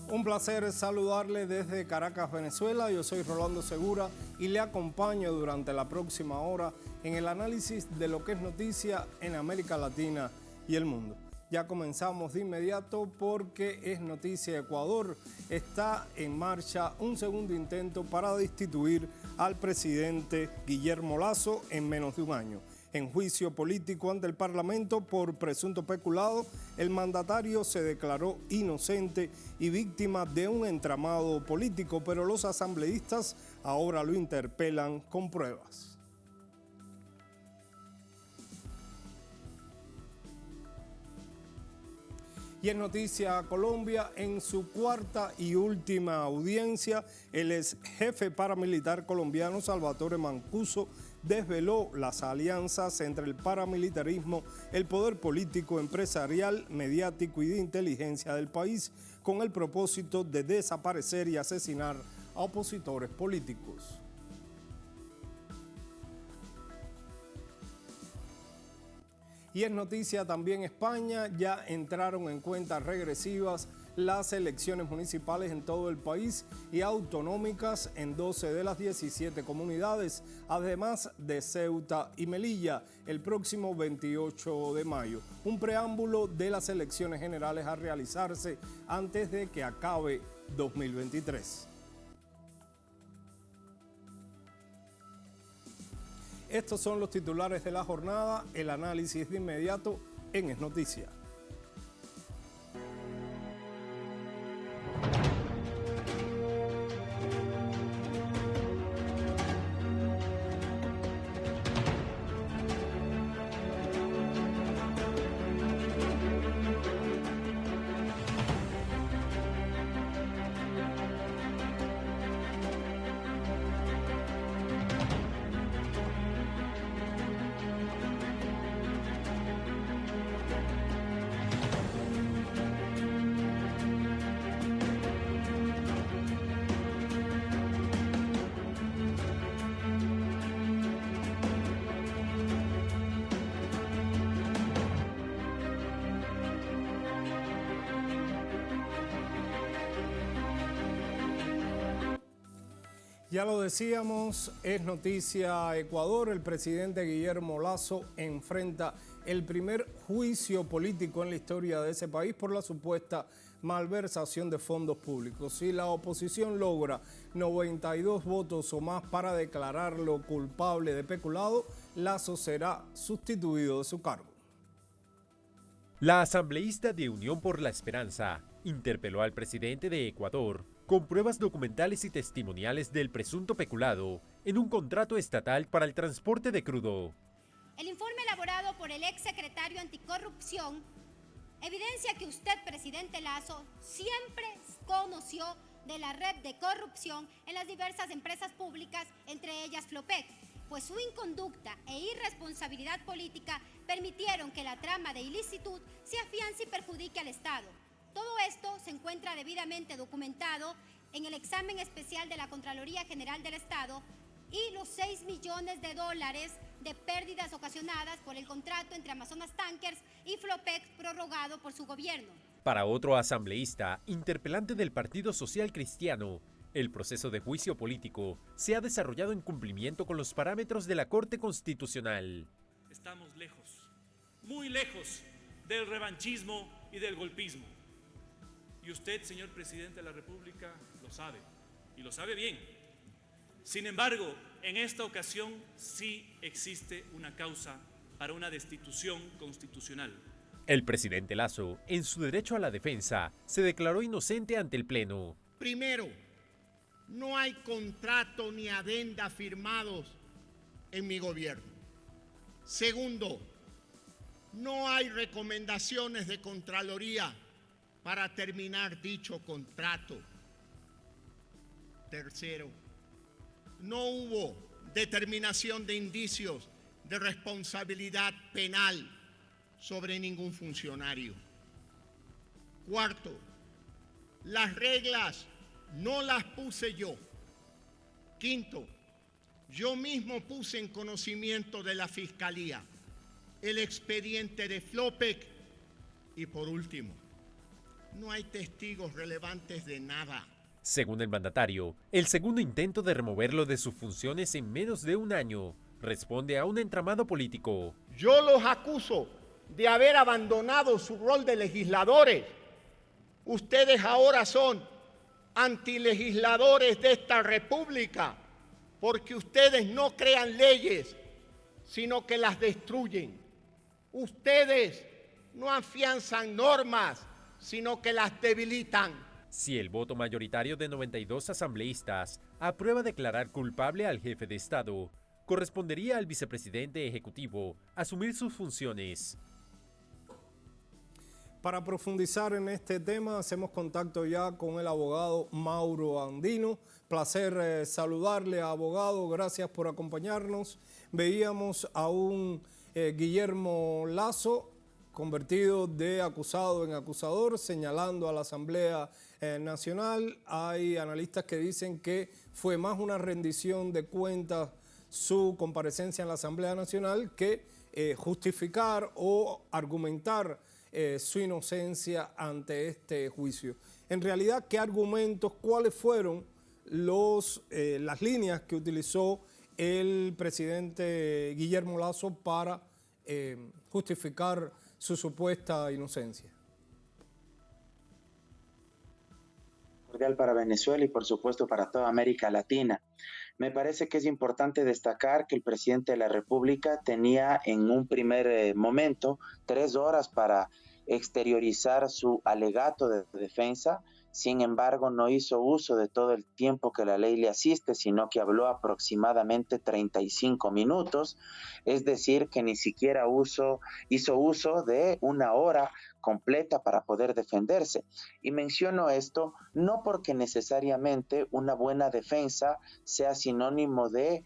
Un placer saludarle desde Caracas, Venezuela. Yo soy Rolando Segura y le acompaño durante la próxima hora en el análisis de lo que es noticia en América Latina y el mundo. Ya comenzamos de inmediato porque es noticia Ecuador. Está en marcha un segundo intento para destituir al presidente Guillermo Lasso en menos de un año. En juicio político ante el Parlamento por presunto peculado, el mandatario se declaró inocente y víctima de un entramado político, pero los asambleístas ahora lo interpelan con pruebas. Y en noticia Colombia, en su cuarta y última audiencia, el ex jefe paramilitar colombiano Salvatore Mancuso desveló las alianzas entre el paramilitarismo, el poder político, empresarial, mediático y de inteligencia del país con el propósito de desaparecer y asesinar a opositores políticos. Y en noticia también España, ya entraron en cuentas regresivas las elecciones municipales en todo el país y autonómicas en 12 de las 17 comunidades, además de Ceuta y Melilla, el próximo 28 de mayo. Un preámbulo de las elecciones generales a realizarse antes de que acabe 2023. Estos son los titulares de la jornada, el análisis de inmediato en Es Noticia. Ya lo decíamos, es noticia Ecuador. El presidente Guillermo Lasso enfrenta el primer juicio político en la historia de ese país por la supuesta malversación de fondos públicos. Si la oposición logra 92 votos o más para declararlo culpable de peculado, Lasso será sustituido de su cargo. La asambleísta de Unión por la Esperanza interpeló al presidente de Ecuador con pruebas documentales y testimoniales del presunto peculado en un contrato estatal para el transporte de crudo. El informe elaborado por el exsecretario anticorrupción evidencia que usted, presidente Lasso, siempre conoció de la red de corrupción en las diversas empresas públicas, entre ellas Flopec, pues su inconducta e irresponsabilidad política permitieron que la trama de ilicitud se afiance y perjudique al Estado. Todo esto se encuentra debidamente documentado en el examen especial de la Contraloría General del Estado y los 6 millones de dólares de pérdidas ocasionadas por el contrato entre Amazonas Tankers y Flopec prorrogado por su gobierno. Para otro asambleísta, interpelante del Partido Social Cristiano, el proceso de juicio político se ha desarrollado en cumplimiento con los parámetros de la Corte Constitucional. Estamos lejos, muy lejos del revanchismo y del golpismo. Y usted, señor presidente de la República, lo sabe, y lo sabe bien. Sin embargo, en esta ocasión sí existe una causa para una destitución constitucional. El presidente Lasso, en su derecho a la defensa, se declaró inocente ante el Pleno. Primero, no hay contrato ni adenda firmados en mi gobierno. Segundo, no hay recomendaciones de Contraloría para terminar dicho contrato. Tercero, no hubo determinación de indicios de responsabilidad penal sobre ningún funcionario. Cuarto, las reglas no las puse yo. Quinto, yo mismo puse en conocimiento de la Fiscalía el expediente de Flopec. Y por último, No hay testigos relevantes de nada. Según el mandatario, el segundo intento de removerlo de sus funciones en menos de un año responde a un entramado político. Yo los acuso de haber abandonado su rol de legisladores. Ustedes ahora son antilegisladores de esta república porque ustedes no crean leyes, sino que las destruyen. Ustedes no afianzan normas, sino que las debilitan. Si el voto mayoritario de 92 asambleístas aprueba declarar culpable al jefe de Estado, correspondería al vicepresidente ejecutivo asumir sus funciones. Para profundizar en este tema, hacemos contacto ya con el abogado Mauro Andino. Placer saludarle, abogado. Gracias por acompañarnos. Veíamos a un Guillermo Lasso convertido de acusado en acusador, señalando a la Asamblea Nacional. Hay analistas que dicen que fue más una rendición de cuentas su comparecencia en la Asamblea Nacional que justificar o argumentar su inocencia ante este juicio. En realidad, ¿qué argumentos, cuáles fueron las líneas que utilizó el presidente Guillermo Lasso para justificar su supuesta inocencia? Cordial para Venezuela y por supuesto para toda América Latina. Me parece que es importante destacar que el presidente de la República tenía en un primer momento 3 horas para exteriorizar su alegato de defensa. Sin embargo, no hizo uso de todo el tiempo que la ley le asiste, sino que habló aproximadamente 35 minutos, es decir, que ni siquiera hizo uso de 1 hora completa para poder defenderse. Y menciono esto no porque necesariamente una buena defensa sea sinónimo de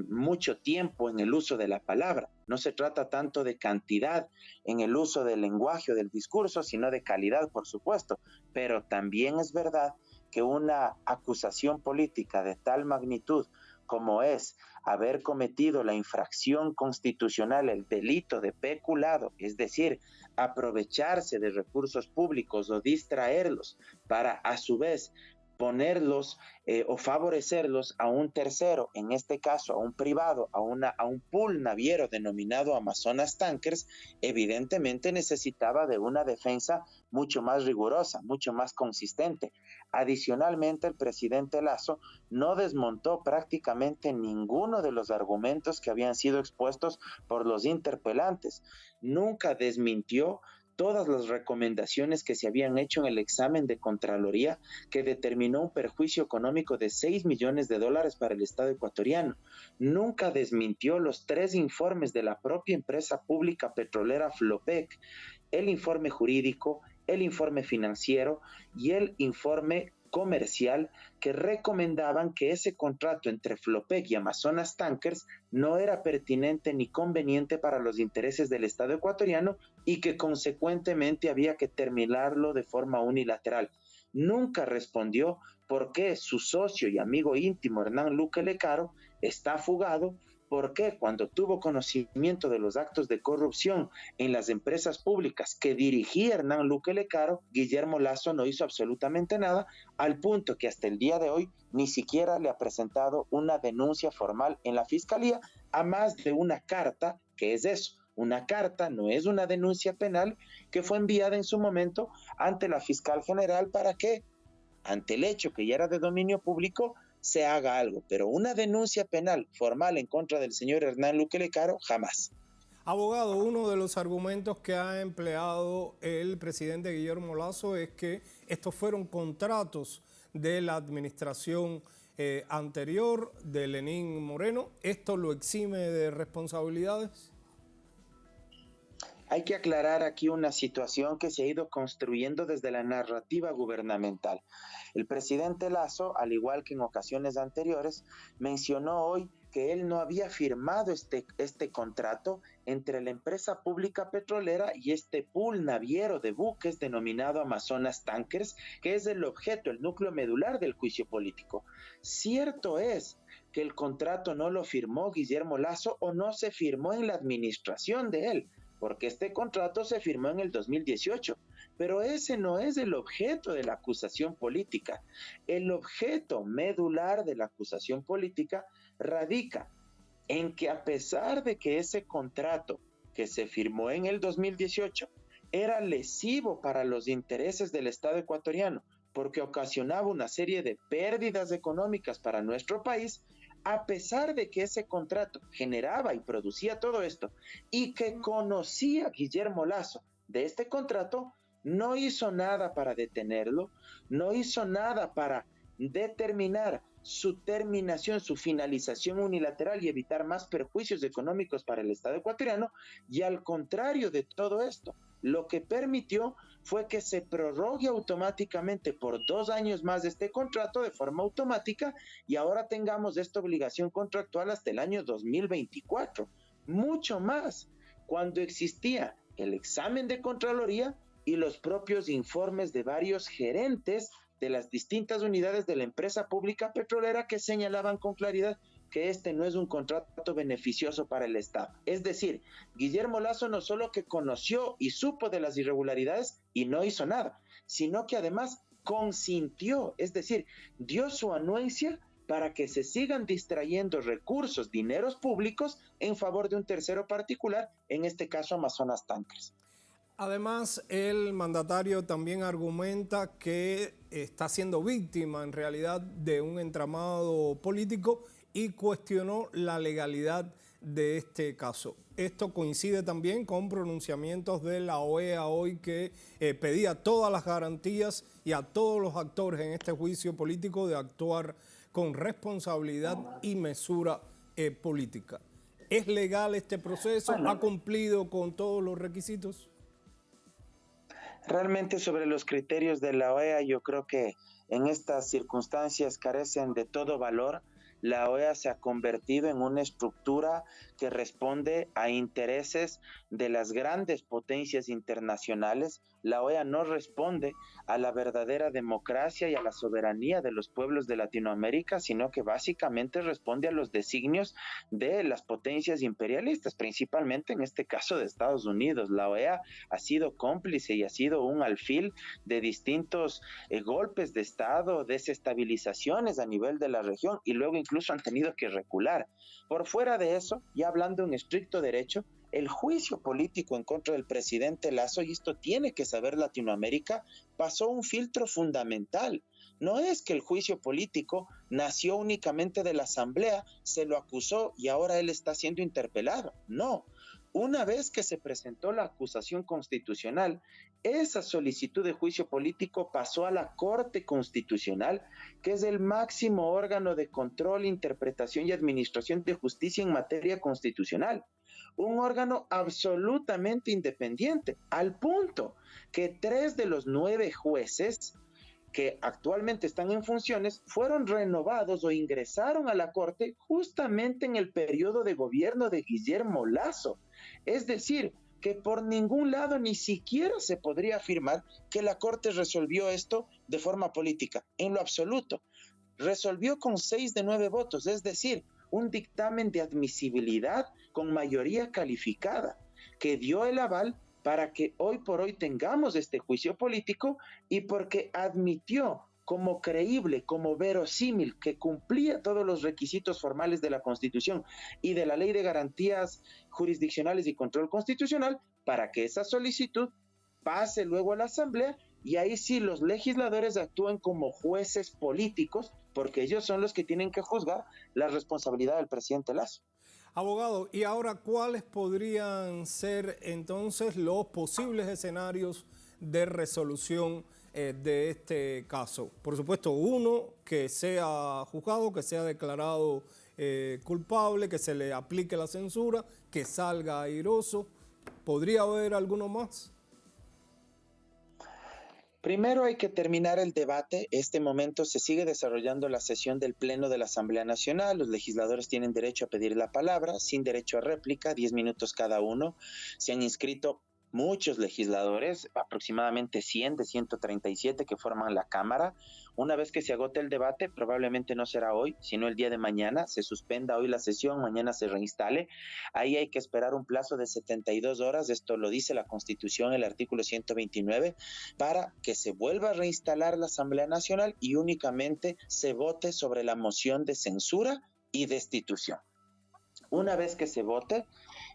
mucho tiempo en el uso de la palabra. No se trata tanto de cantidad en el uso del lenguaje o del discurso, sino de calidad, por supuesto. Pero también es verdad que una acusación política de tal magnitud como es haber cometido la infracción constitucional, el delito de peculado, es decir, aprovecharse de recursos públicos o distraerlos para a su vez ponerlos o favorecerlos a un tercero, en este caso a un privado, a un pool naviero denominado Amazonas Tankers, evidentemente necesitaba de una defensa mucho más rigurosa, mucho más consistente. Adicionalmente, el presidente Lasso no desmontó prácticamente ninguno de los argumentos que habían sido expuestos por los interpelantes. Nunca desmintió todas las recomendaciones que se habían hecho en el examen de Contraloría que determinó un perjuicio económico de $6 millones para el Estado ecuatoriano. Nunca desmintió los 3 informes de la propia empresa pública petrolera Flopec, el informe jurídico, el informe financiero y el informe comercial que recomendaban que ese contrato entre Flopec y Amazonas Tankers no era pertinente ni conveniente para los intereses del Estado ecuatoriano y que consecuentemente había que terminarlo de forma unilateral. Nunca respondió por qué su socio y amigo íntimo Hernán Luque Lecaro está fugado. ¿Por qué cuando tuvo conocimiento de los actos de corrupción en las empresas públicas que dirigía Hernán Luque Lecaro, Guillermo Lasso no hizo absolutamente nada, al punto que hasta el día de hoy ni siquiera le ha presentado una denuncia formal en la Fiscalía, a más de una carta, que es eso? Una carta, no es una denuncia penal, que fue enviada en su momento ante la Fiscal General para que, ante el hecho que ya era de dominio público, se haga algo, pero una denuncia penal formal en contra del señor Hernán Luque Lecaro, jamás. Abogado, uno de los argumentos que ha empleado el presidente Guillermo Lasso es que estos fueron contratos de la administración anterior de Lenín Moreno. ¿Esto lo exime de responsabilidades? Hay que aclarar aquí una situación que se ha ido construyendo desde la narrativa gubernamental. El presidente Lasso, al igual que en ocasiones anteriores, mencionó hoy que él no había firmado este contrato entre la empresa pública petrolera y este pool naviero de buques denominado Amazonas Tankers, que es el objeto, el núcleo medular del juicio político. Cierto es que el contrato no lo firmó Guillermo Lasso o no se firmó en la administración de él, porque este contrato se firmó en el 2018, Pero ese no es el objeto de la acusación política. El objeto medular de la acusación política radica en que, a pesar de que ese contrato que se firmó en el 2018 era lesivo para los intereses del Estado ecuatoriano, porque ocasionaba una serie de pérdidas económicas para nuestro país, a pesar de que ese contrato generaba y producía todo esto, y que conocía Guillermo Lasso de este contrato, no hizo nada para detenerlo, no hizo nada para determinar su terminación, su finalización unilateral y evitar más perjuicios económicos para el Estado ecuatoriano, y al contrario de todo esto, lo que permitió fue que se prorrogue automáticamente por 2 años más este contrato de forma automática, y ahora tengamos esta obligación contractual hasta el año 2024. Mucho más, cuando existía el examen de Contraloría y los propios informes de varios gerentes de las distintas unidades de la empresa pública petrolera que señalaban con claridad que este no es un contrato beneficioso para el Estado. Es decir, Guillermo Lasso no solo que conoció y supo de las irregularidades y no hizo nada, sino que además consintió, es decir, dio su anuencia para que se sigan distrayendo recursos, dineros públicos en favor de un tercero particular, en este caso Amazonas Tankers. Además, el mandatario también argumenta que está siendo víctima en realidad de un entramado político y cuestionó la legalidad de este caso. Esto coincide también con pronunciamientos de la OEA hoy que pedía todas las garantías y a todos los actores en este juicio político de actuar con responsabilidad y mesura política. ¿Es legal este proceso? ¿Ha cumplido con todos los requisitos? Realmente sobre los criterios de la OEA, yo creo que en estas circunstancias carecen de todo valor. La OEA se ha convertido en una estructura que responde a intereses de las grandes potencias internacionales. La OEA no responde a la verdadera democracia y a la soberanía de los pueblos de Latinoamérica, sino que básicamente responde a los designios de las potencias imperialistas, principalmente en este caso de Estados Unidos. La OEA ha sido cómplice y ha sido un alfil de distintos golpes de Estado, desestabilizaciones a nivel de la región, y luego incluso han tenido que recular. Por fuera de eso, ya hablando en estricto derecho, el juicio político en contra del presidente Lasso, y esto tiene que saber Latinoamérica, pasó un filtro fundamental. No es que el juicio político nació únicamente de la Asamblea, se lo acusó y ahora él está siendo interpelado. No. Una vez que se presentó la acusación constitucional, esa solicitud de juicio político pasó a la Corte Constitucional, que es el máximo órgano de control, interpretación y administración de justicia en materia constitucional. Un órgano absolutamente independiente, al punto que 3 de los 9 jueces que actualmente están en funciones fueron renovados o ingresaron a la Corte justamente en el periodo de gobierno de Guillermo Lasso. Es decir, que por ningún lado ni siquiera se podría afirmar que la Corte resolvió esto de forma política, en lo absoluto. Resolvió con 6 de 9 votos, es decir, un dictamen de admisibilidad con mayoría calificada, que dio el aval para que hoy por hoy tengamos este juicio político, y porque admitió como creíble, como verosímil, que cumplía todos los requisitos formales de la Constitución y de la Ley de Garantías Jurisdiccionales y Control Constitucional, para que esa solicitud pase luego a la Asamblea, y ahí sí los legisladores actúen como jueces políticos, porque ellos son los que tienen que juzgar la responsabilidad del presidente Lasso. Abogado, y ahora, ¿cuáles podrían ser entonces los posibles escenarios de resolución de este caso? Por supuesto, uno, que sea juzgado, que sea declarado culpable, que se le aplique la censura, que salga airoso. ¿Podría haber alguno más? Primero hay que terminar el debate. Este momento se sigue desarrollando la sesión del Pleno de la Asamblea Nacional. Los legisladores tienen derecho a pedir la palabra, sin derecho a réplica, 10 minutos cada uno. Se han inscrito muchos legisladores, aproximadamente 100 de 137 que forman la Cámara. Una vez que se agote el debate, probablemente no será hoy, sino el día de mañana, se suspenda hoy la sesión, mañana se reinstale. Ahí hay que esperar un plazo de 72 horas, esto lo dice la Constitución, el artículo 129, para que se vuelva a reinstalar la Asamblea Nacional y únicamente se vote sobre la moción de censura y destitución. Una vez que se vote,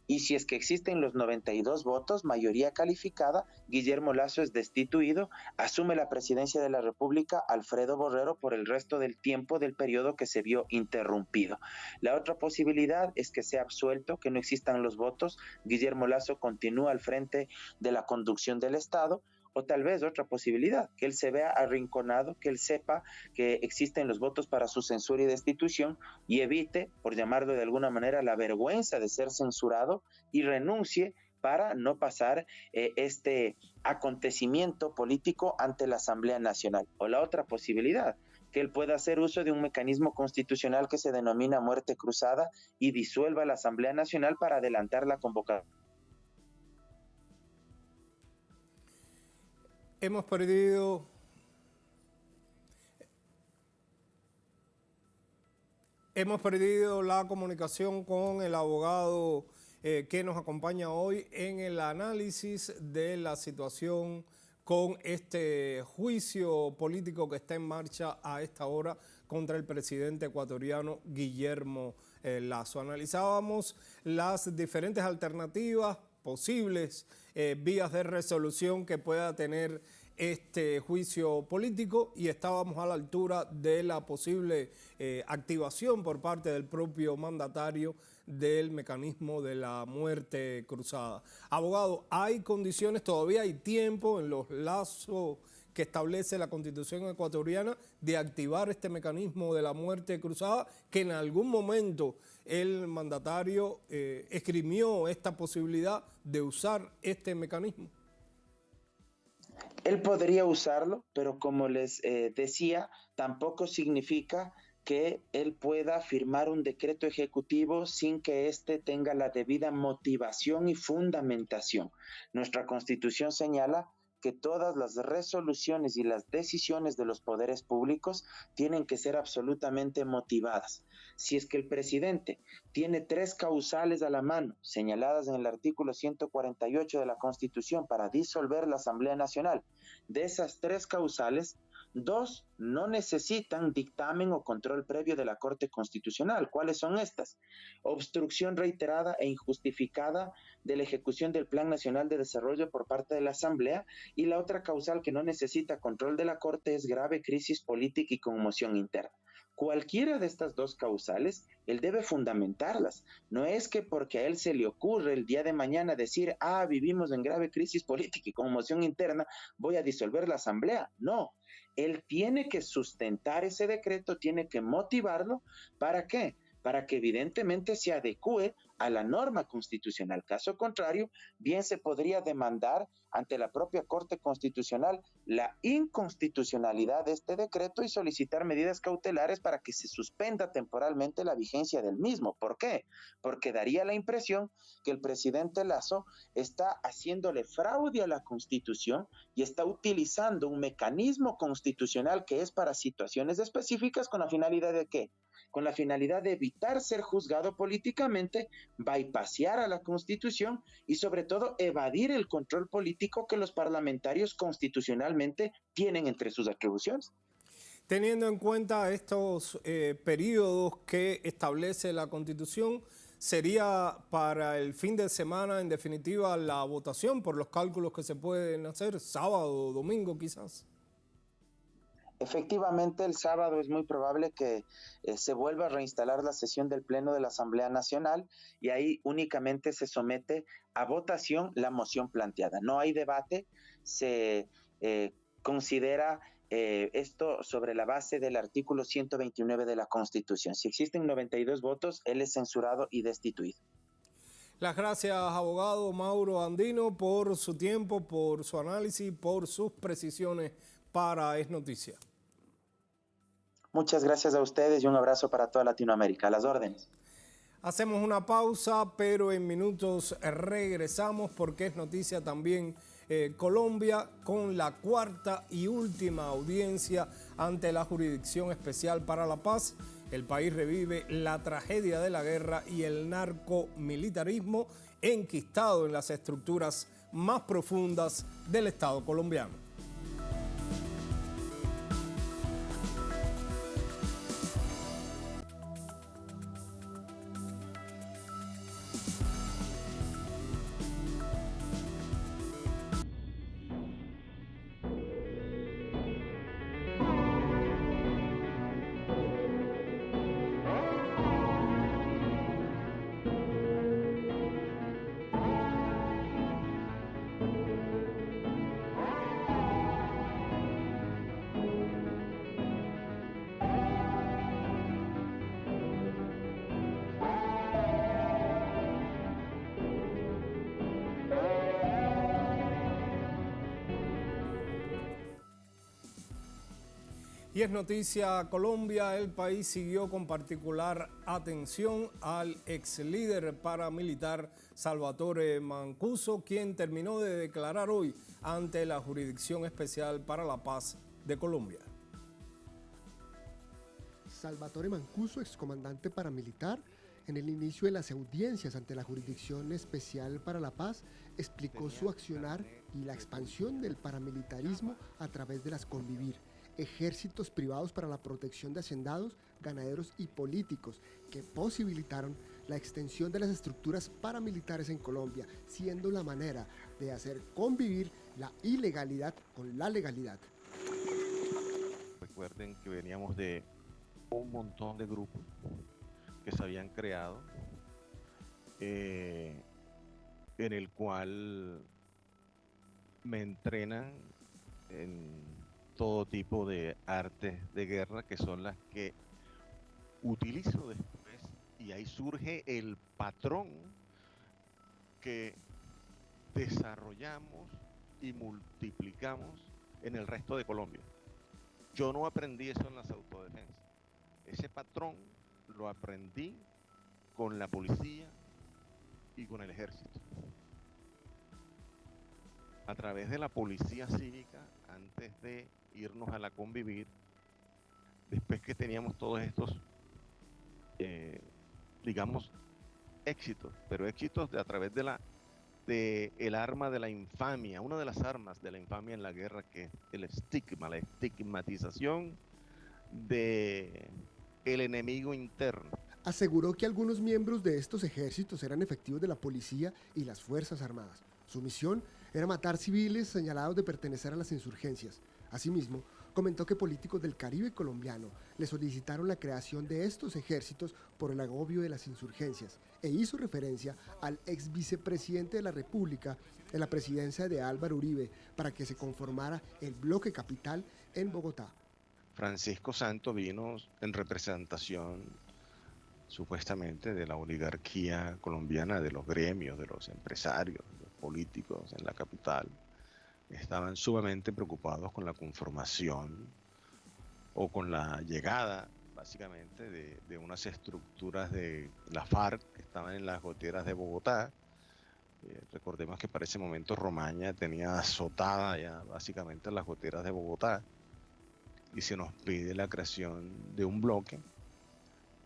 y si es que existen los 92 votos, mayoría calificada, Guillermo Lasso es destituido, asume la presidencia de la República Alfredo Borrero por el resto del tiempo del periodo que se vio interrumpido. La otra posibilidad es que sea absuelto, que no existan los votos, Guillermo Lasso continúa al frente de la conducción del Estado, o tal vez otra posibilidad, que él se vea arrinconado, que él sepa que existen los votos para su censura y destitución y evite, por llamarlo de alguna manera, la vergüenza de ser censurado y renuncie para no pasar este acontecimiento político ante la Asamblea Nacional. O la otra posibilidad, que él pueda hacer uso de un mecanismo constitucional que se denomina muerte cruzada y disuelva la Asamblea Nacional para adelantar la convocatoria. Hemos perdido la comunicación con el abogado que nos acompaña hoy en el análisis de la situación con este juicio político que está en marcha a esta hora contra el presidente ecuatoriano Guillermo Lasso. Analizábamos las diferentes alternativas posibles vías de resolución que pueda tener este juicio político y estábamos a la altura de la posible activación por parte del propio mandatario del mecanismo de la muerte cruzada. Abogado, ¿hay condiciones, todavía hay tiempo en los lazos que establece la Constitución ecuatoriana de activar este mecanismo de la muerte cruzada, que en algún momento el mandatario esgrimió esta posibilidad de usar este mecanismo? Él podría usarlo, pero como les decía, tampoco significa que él pueda firmar un decreto ejecutivo sin que éste tenga la debida motivación y fundamentación. Nuestra Constitución señala que todas las resoluciones y las decisiones de los poderes públicos tienen que ser absolutamente motivadas. Si es que el presidente tiene 3 causales a la mano, señaladas en el artículo 148 de la Constitución para disolver la Asamblea Nacional, de esas 3 causales, 2 no necesitan dictamen o control previo de la Corte Constitucional. ¿Cuáles son estas? Obstrucción reiterada e injustificada de la ejecución del Plan Nacional de Desarrollo por parte de la Asamblea, y la otra causal que no necesita control de la Corte es grave crisis política y conmoción interna. Cualquiera de estas 2 causales, él debe fundamentarlas. No es que porque a él se le ocurre el día de mañana decir, vivimos en grave crisis política y conmoción interna, voy a disolver la Asamblea. No, él tiene que sustentar ese decreto, tiene que motivarlo. ¿Para qué? Para que evidentemente se adecue a la norma constitucional. Caso contrario, bien se podría demandar ante la propia Corte Constitucional la inconstitucionalidad de este decreto y solicitar medidas cautelares para que se suspenda temporalmente la vigencia del mismo. ¿Por qué? Porque daría la impresión que el presidente Lasso está haciéndole fraude a la Constitución y está utilizando un mecanismo constitucional que es para situaciones específicas con la finalidad de ¿qué? Con la finalidad de evitar ser juzgado políticamente, bypassear a la Constitución y sobre todo evadir el control político que los parlamentarios constitucionalmente tienen entre sus atribuciones. Teniendo en cuenta estos periodos que establece la Constitución, ¿sería para el fin de semana en definitiva la votación por los cálculos que se pueden hacer, sábado o domingo quizás? Efectivamente, el sábado es muy probable que se vuelva a reinstalar la sesión del Pleno de la Asamblea Nacional y ahí únicamente se somete a votación la moción planteada. No hay debate, se considera esto sobre la base del artículo 129 de la Constitución. Si existen 92 votos, él es censurado y destituido. Las gracias, abogado Mauro Andino, por su tiempo, por su análisis, por sus precisiones para Es Noticia. Muchas gracias a ustedes y un abrazo para toda Latinoamérica. A las órdenes. Hacemos una pausa, pero en minutos regresamos porque es noticia también Colombia con la cuarta y última audiencia ante la Jurisdicción Especial para la Paz. El país revive la tragedia de la guerra y el narcomilitarismo enquistado en las estructuras más profundas del Estado colombiano. Y es noticia Colombia, el país siguió con particular atención al ex líder paramilitar Salvatore Mancuso, quien terminó de declarar hoy ante la Jurisdicción Especial para la Paz de Colombia. Salvatore Mancuso, excomandante paramilitar, en el inicio de las audiencias ante la Jurisdicción Especial para la Paz, explicó su accionar y la expansión del paramilitarismo a través de las Convivir, ejércitos privados para la protección de hacendados, ganaderos y políticos que posibilitaron la extensión de las estructuras paramilitares en Colombia, siendo la manera de hacer convivir la ilegalidad con la legalidad. Recuerden que veníamos de un montón de grupos que se habían creado, en el cual me entrenan en todo tipo de artes de guerra, que son las que utilizo después, y ahí surge el patrón que desarrollamos y multiplicamos en el resto de Colombia. Yo no aprendí eso en las autodefensas. Ese patrón lo aprendí con la policía y con el ejército. A través de la policía cívica, antes de irnos a la Convivir, después que teníamos todos estos, digamos, éxitos, pero éxitos a través de el arma de la infamia, una de las armas de la infamia en la guerra, que es el estigma, la estigmatización de el enemigo interno. Aseguró que algunos miembros de estos ejércitos eran efectivos de la policía y las Fuerzas Armadas. Su misión era matar civiles señalados de pertenecer a las insurgencias. Asimismo, comentó que políticos del Caribe colombiano le solicitaron la creación de estos ejércitos por el agobio de las insurgencias e hizo referencia al ex vicepresidente de la República en la presidencia de Álvaro Uribe para que se conformara el bloque capital en Bogotá. Francisco Santo vino en representación supuestamente de la oligarquía colombiana, de los gremios, de los empresarios, de los políticos en la capital. Estaban sumamente preocupados con la conformación o con la llegada, básicamente, de unas estructuras de la FARC que estaban en las goteras de Bogotá. Recordemos que para ese momento Romaña tenía azotada ya básicamente las goteras de Bogotá, y se nos pide la creación de un bloque,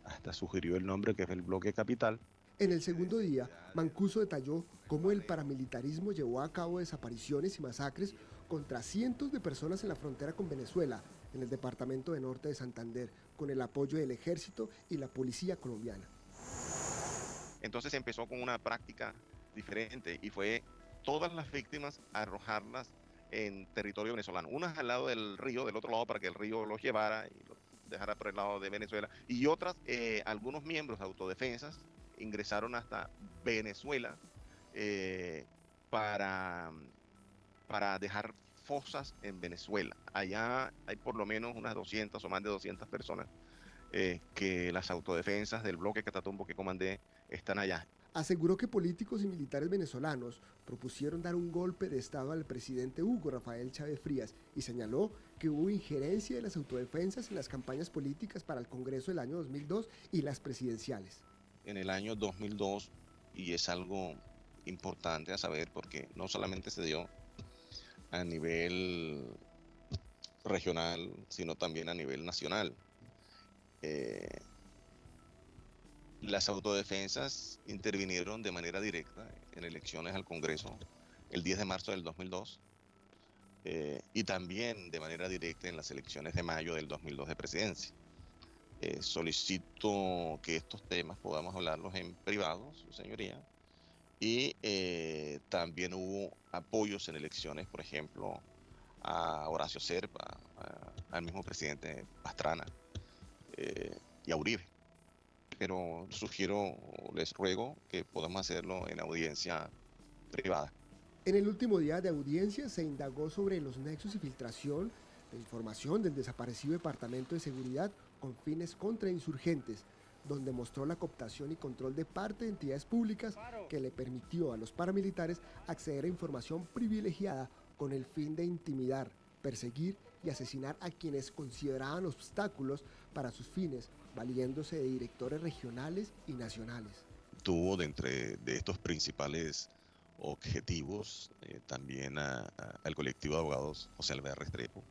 hasta sugirió el nombre que es el bloque capital. En el segundo día, Mancuso detalló cómo el paramilitarismo llevó a cabo desapariciones y masacres contra cientos de personas en la frontera con Venezuela, en el departamento de Norte de Santander, con el apoyo del ejército y la policía colombiana. Entonces empezó con una práctica diferente y fue todas las víctimas arrojarlas en territorio venezolano, unas al lado del río, del otro lado para que el río los llevara y los dejara por el lado de Venezuela, y otras, algunos miembros de autodefensas ingresaron hasta Venezuela para dejar fosas en Venezuela. Allá hay por lo menos unas 200 o más de 200 personas que las autodefensas del bloque Catatumbo que comandé están allá. Aseguró que políticos y militares venezolanos propusieron dar un golpe de Estado al presidente Hugo Rafael Chávez Frías y señaló que hubo injerencia de las autodefensas en las campañas políticas para el Congreso del año 2002 y las presidenciales. en el año 2002, y es algo importante a saber porque no solamente se dio a nivel regional, sino también a nivel nacional. Las autodefensas intervinieron de manera directa en elecciones al Congreso el 10 de marzo del 2002 y también de manera directa en las elecciones de mayo del 2002 de presidencia. Solicito que estos temas podamos hablarlos en privado, su señoría, y también hubo apoyos en elecciones, por ejemplo, a Horacio Serpa, al mismo presidente Pastrana y a Uribe. Pero sugiero, les ruego que podamos hacerlo en audiencia privada. En el último día de audiencia se indagó sobre los nexos y filtración de información del desaparecido Departamento de Seguridad con fines contrainsurgentes, donde mostró la cooptación y control de parte de entidades públicas que le permitió a los paramilitares acceder a información privilegiada con el fin de intimidar, perseguir y asesinar a quienes consideraban obstáculos para sus fines, valiéndose de directores regionales y nacionales. Tuvo de estos principales objetivos también al colectivo de abogados José Alvear Restrepo,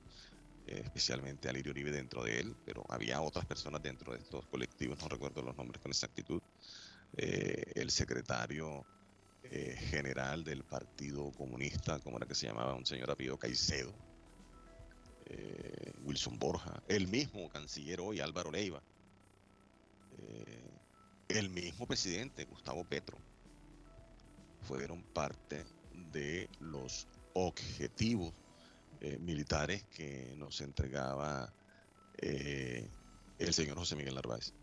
especialmente a Lirio Uribe dentro de él, pero había otras personas dentro de estos colectivos, no recuerdo los nombres con exactitud, el secretario general del Partido Comunista, como era que se llamaba, un señor apellido Caicedo, Wilson Borja, el mismo canciller hoy, Álvaro Leiva, el mismo presidente, Gustavo Petro, fueron parte de los objetivos militares que nos entregaba el señor José Miguel Narváez.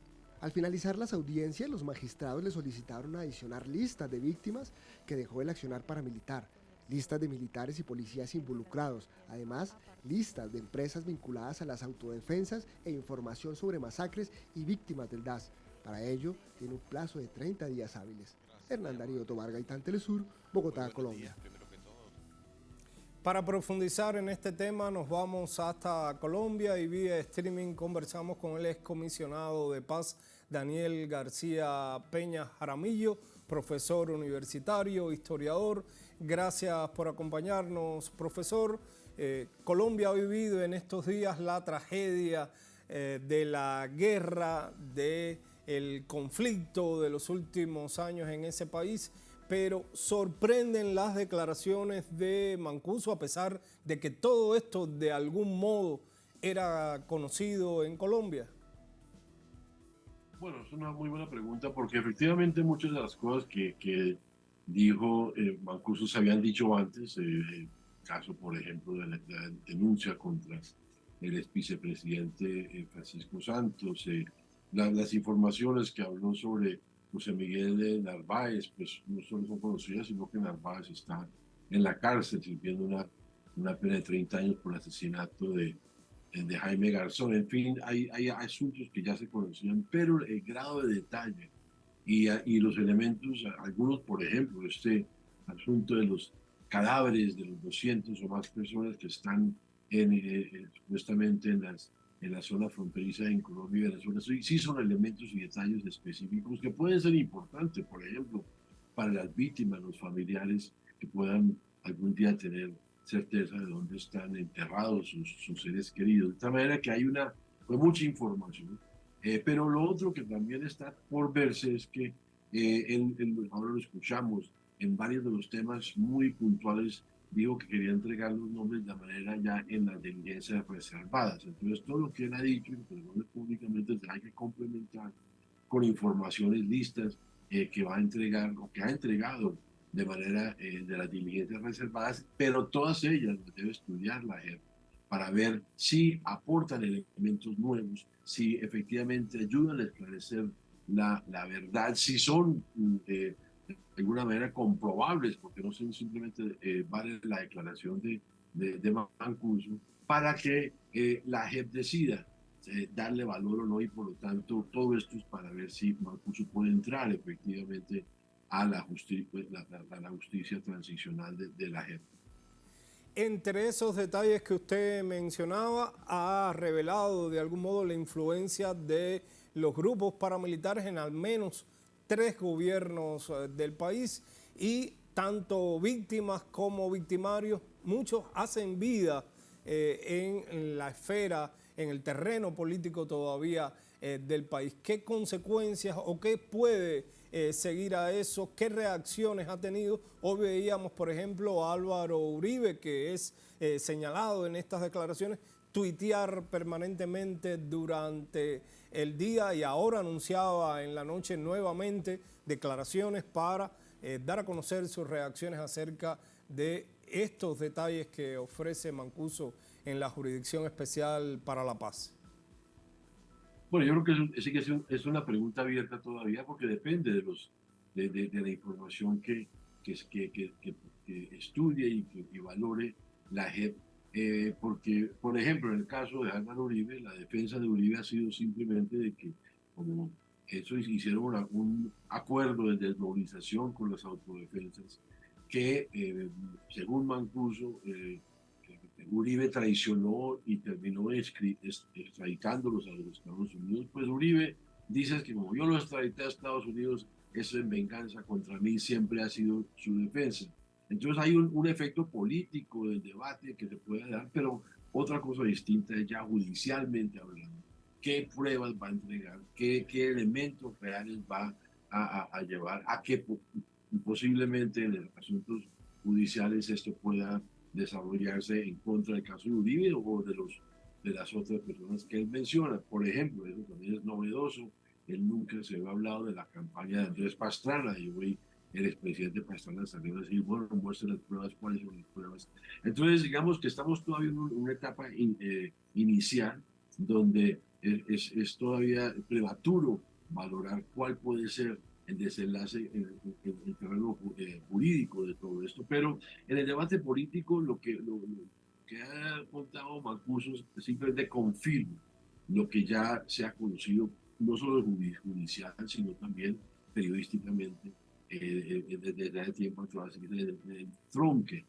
Al finalizar las audiencias, los magistrados le solicitaron adicionar listas de víctimas que dejó el accionar paramilitar, listas de militares y policías involucrados, además listas de empresas vinculadas a las autodefensas e información sobre masacres y víctimas del DAS. Para ello, tiene un plazo de 30 días hábiles. Hernán Darío Tobar Gaitán, Telesur, Bogotá, Colombia. Para profundizar en este tema nos vamos hasta Colombia y vía streaming conversamos con el excomisionado de paz Daniel García Peña Jaramillo, profesor universitario, historiador. Gracias por acompañarnos, profesor. Colombia ha vivido en estos días la tragedia de la guerra, del conflicto de los últimos años en ese país, pero sorprenden las declaraciones de Mancuso a pesar de que todo esto de algún modo era conocido en Colombia. Bueno, es una muy buena pregunta porque efectivamente muchas de las cosas que dijo Mancuso se habían dicho antes, el caso por ejemplo de la denuncia contra el ex vicepresidente Francisco Santos, las informaciones que habló sobre José Miguel Narváez, pues no solo son conocidas, sino que Narváez está en la cárcel sirviendo una pena de 30 años por el asesinato de Jaime Garzón. En fin, hay asuntos que ya se conocían, pero el grado de detalle y los elementos, algunos, por ejemplo, este asunto de los cadáveres de los 200 o más personas que están supuestamente en la zona fronteriza en Colombia y Venezuela, sí son elementos y detalles específicos que pueden ser importantes, por ejemplo, para las víctimas, los familiares que puedan algún día tener certeza de dónde están enterrados sus seres queridos. De tal manera que hay mucha información. Pero lo otro que también está por verse es que ahora lo escuchamos en varios de los temas muy puntuales, dijo que quería entregar los nombres de manera ya en las diligencias reservadas. Entonces, todo lo que él ha dicho públicamente se hay que complementar con informaciones listas que va a entregar o que ha entregado de manera de las diligencias reservadas, pero todas ellas las debe estudiar la JEP para ver si aportan elementos nuevos, si efectivamente ayudan a esclarecer la verdad, si son de alguna manera comprobables, porque no son simplemente vale la declaración de Mancuso, para que la JEP decida darle valor o no, y por lo tanto todo esto es para ver si Mancuso puede entrar efectivamente a la justicia transicional de la JEP. Entre esos detalles que usted mencionaba, ha revelado de algún modo la influencia de los grupos paramilitares en al menos 3 gobiernos del país y tanto víctimas como victimarios, muchos hacen vida en la esfera, en el terreno político todavía del país. ¿Qué consecuencias o qué puede seguir a eso? ¿Qué reacciones ha tenido? Hoy veíamos, por ejemplo, a Álvaro Uribe, que es señalado en estas declaraciones, tuitear permanentemente durante el día y ahora anunciaba en la noche nuevamente declaraciones para dar a conocer sus reacciones acerca de estos detalles que ofrece Mancuso en la Jurisdicción Especial para la Paz. Bueno, yo creo que sí que es una pregunta abierta todavía porque depende de la información que estudie y valore la JEP. Porque, por ejemplo, en el caso de Álvaro Uribe, la defensa de Uribe ha sido simplemente de que, como eso hicieron un acuerdo de desmovilización con las autodefensas, que según Mancuso, Uribe traicionó y terminó extraditándolos a los Estados Unidos. Pues Uribe dice que como yo lo extradité a Estados Unidos, eso en venganza contra mí siempre ha sido su defensa. Entonces hay un efecto político del debate que se puede dar, pero otra cosa distinta es ya judicialmente hablando. ¿Qué pruebas va a entregar? ¿Qué elementos reales va a llevar a que posiblemente en asuntos judiciales esto pueda desarrollarse en contra del caso de Uribe o de las otras personas que él menciona? Por ejemplo, eso también es novedoso. Él nunca se había hablado de la campaña de Andrés Pastrana, y hoy el expresidente Pastrana salió a decir, bueno, muestren las pruebas, cuáles son las pruebas. Entonces, digamos que estamos todavía en una etapa inicial donde es todavía prematuro valorar cuál puede ser el desenlace en el terreno jurídico de todo esto. Pero en el debate político lo que ha contado Mancuso simplemente confirma lo que ya se ha conocido, no solo judicial, sino también periodísticamente desde hace tiempo atrás, el tronque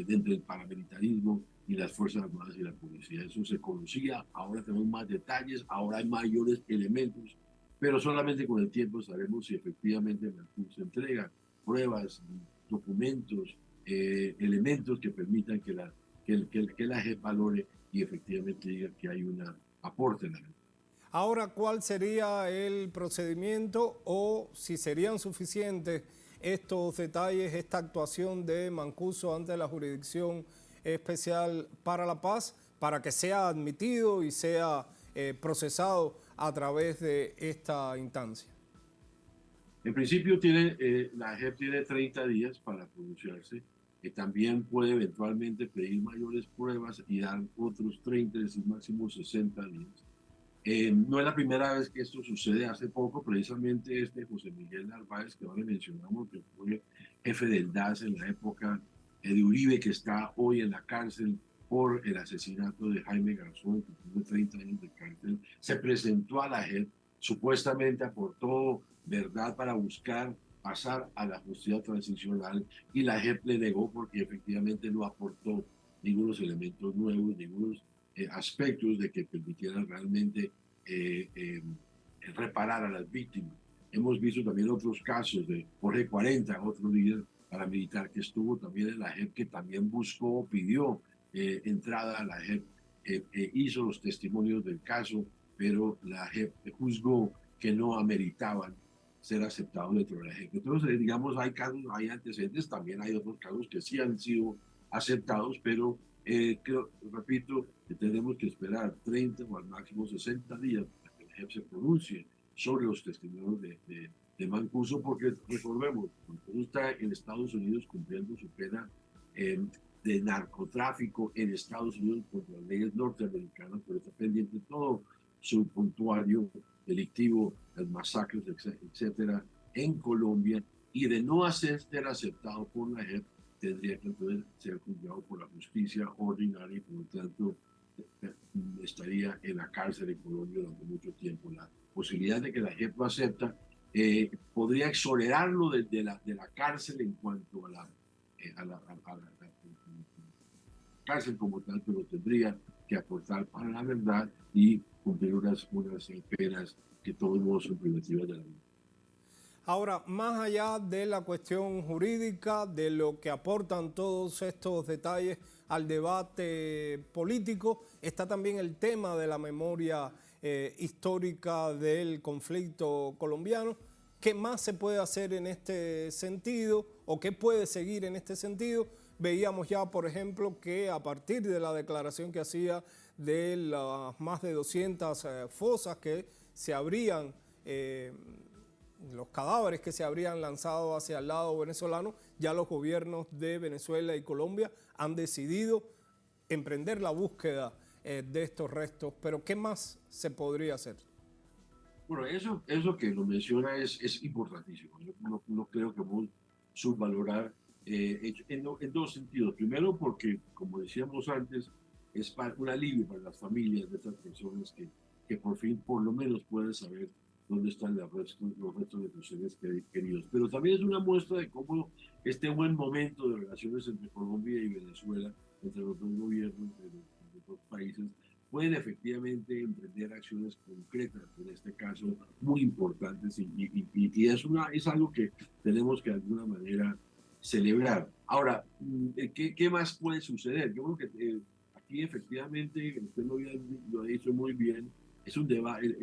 dentro del paramilitarismo y las Fuerzas Armadas y la policía. Eso se conocía, ahora tenemos más detalles, ahora hay mayores elementos, pero solamente con el tiempo sabremos si efectivamente Mancuso entrega pruebas, documentos, elementos que permitan que la JEP valore y efectivamente diga que hay un aporte en la JEP. Ahora, ¿cuál sería el procedimiento o si serían suficientes estos detalles, esta actuación de Mancuso ante la Jurisdicción Especial para la Paz para que sea admitido y sea procesado a través de esta instancia? En principio la JEP tiene 30 días para pronunciarse, que también puede eventualmente pedir mayores pruebas y dar otros 30, es decir, máximo 60 días. No es la primera vez que esto sucede. Hace poco, precisamente, José Miguel Narváez, que ahora mencionamos, que fue jefe del DAS en la época de Uribe, que está hoy en la cárcel por el asesinato de Jaime Garzón, que tuvo 30 años de cárcel, se presentó a la JEP, supuestamente aportó verdad para buscar pasar a la justicia transicional, y la JEP le negó porque efectivamente no aportó ningunos elementos nuevos, ningunos aspectos de que permitieran realmente reparar a las víctimas. Hemos visto también otros casos de Jorge 40, otro líder paramilitar que estuvo también en la JEP, que también buscó, pidió entrada a la JEP, hizo los testimonios del caso, pero la JEP juzgó que no ameritaban ser aceptados dentro de la JEP. Entonces, digamos, hay casos, hay antecedentes, también hay otros casos que sí han sido aceptados, pero repito, que tenemos que esperar 30 o al máximo 60 días para que la JEP se pronuncie sobre los testimonios de Mancuso, porque recordemos, Mancuso está en Estados Unidos cumpliendo su pena de narcotráfico en Estados Unidos por las leyes norteamericanas, pero está pendiente todo su puntuario delictivo, las masacres, etcétera, en Colombia, y de no ser aceptado por la JEP, tendría que entonces ser juzgado por la justicia ordinaria y por lo tanto estaría en la cárcel en Colombia durante mucho tiempo. La posibilidad de que la JEP lo acepta podría exonerarlo de la cárcel en cuanto a la cárcel como tal, pero tendría que aportar para la verdad y cumplir unas penas que todos modos son privativas de la vida. Ahora, más allá de la cuestión jurídica, de lo que aportan todos estos detalles al debate político, está también el tema de la memoria histórica del conflicto colombiano. ¿Qué más se puede hacer en este sentido o qué puede seguir en este sentido? Veíamos ya, por ejemplo, que a partir de la declaración que hacía de las más de 200 fosas que se habrían, los cadáveres que se habrían lanzado hacia el lado venezolano, ya los gobiernos de Venezuela y Colombia han decidido emprender la búsqueda de estos restos. Pero ¿qué más se podría hacer? Bueno, eso que lo menciona es importantísimo. Yo no creo que vamos a subvalorar en dos sentidos. Primero, porque, como decíamos antes, es un alivio para las familias de estas personas que por fin, por lo menos, pueden saber dónde están los restos de sus seres queridos. Pero también es una muestra de cómo este buen momento de relaciones entre Colombia y Venezuela, entre los dos gobiernos, entre los dos países, pueden efectivamente emprender acciones concretas, en este caso muy importantes, y es algo que tenemos que de alguna manera celebrar. Ahora, ¿qué más puede suceder? Yo creo que aquí efectivamente, usted lo ha dicho muy bien, es un debate,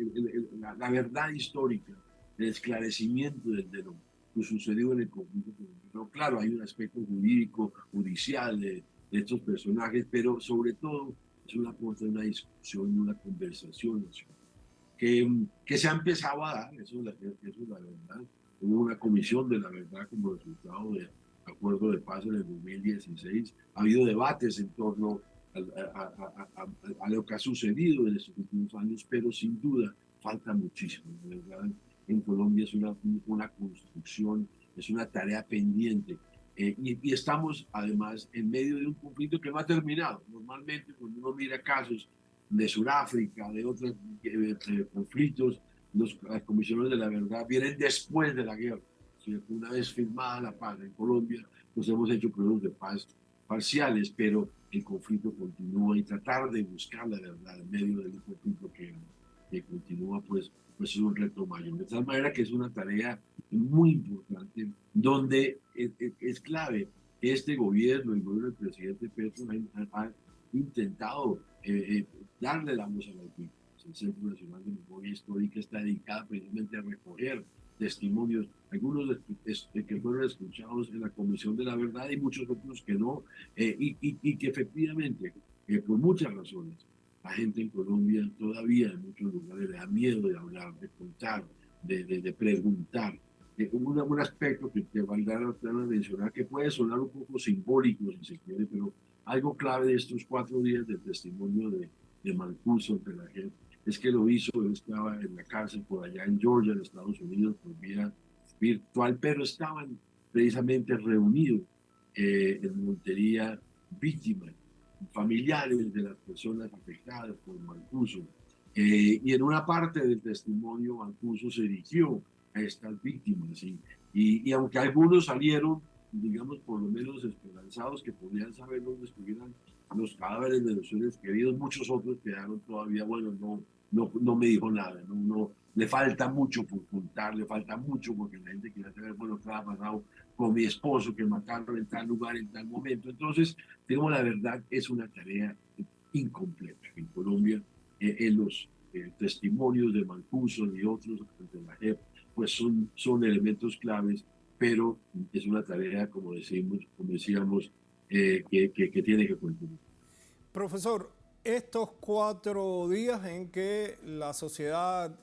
la verdad histórica, el esclarecimiento de lo que sucedió en el conflicto colombiano. Claro, hay un aspecto jurídico, judicial de estos personajes, pero sobre todo es una aporte de una discusión, una conversación nacional, que se ha empezado a dar, eso es la verdad. Hubo una comisión de la verdad como resultado del acuerdo de paz en el 2016. Ha habido debates en torno a lo que ha sucedido en estos últimos años, pero sin duda falta muchísimo. De verdad, en Colombia es una construcción, es una tarea pendiente. Y estamos además en medio de un conflicto que no ha terminado. Normalmente cuando uno mira casos de Sudáfrica, de otros conflictos, las comisiones de la verdad vienen después de la guerra. Una vez firmada la paz en Colombia, pues hemos hecho pruebas de paz parciales, pero el conflicto continúa, y tratar de buscar la verdad en medio del conflicto que continúa, pues es un reto mayor. De tal manera que es una tarea muy importante, donde es clave que este gobierno, el gobierno del presidente Petro, ha intentado darle la voz a las víctimas. El Centro Nacional de Memoria Histórica está dedicado precisamente a recoger testimonios, algunos que fueron escuchados en la Comisión de la Verdad y muchos otros que no, y que efectivamente, por muchas razones, la gente en Colombia todavía en muchos lugares le da miedo de hablar, de contar, de preguntar. Un aspecto que valdrá la pena mencionar, que puede sonar un poco simbólico si se quiere, pero algo clave de estos 4 días del testimonio de Mancuso ante la gente, es que lo hizo, él estaba en la cárcel por allá en Georgia, en Estados Unidos, por vía virtual, pero estaban precisamente reunidos en Montería víctimas, familiares de las personas afectadas por Mancuso. Y en una parte del testimonio, Mancuso se dirigió a estas víctimas. Y aunque algunos salieron, digamos, por lo menos esperanzados que podían saber dónde estuvieran los cadáveres de los seres queridos, muchos otros quedaron todavía, bueno, no me dijo nada, no, le falta mucho por contar, le falta mucho porque la gente quiere saber, bueno, qué ha pasado con mi esposo que mataron en tal lugar, en tal momento. Entonces, digamos, la verdad es una tarea incompleta. En Colombia, en los testimonios de Mancuso y otros de la JEP, pues son elementos claves, pero es una tarea, como decíamos, que tiene que continuar. Profesor, estos 4 días en que la sociedad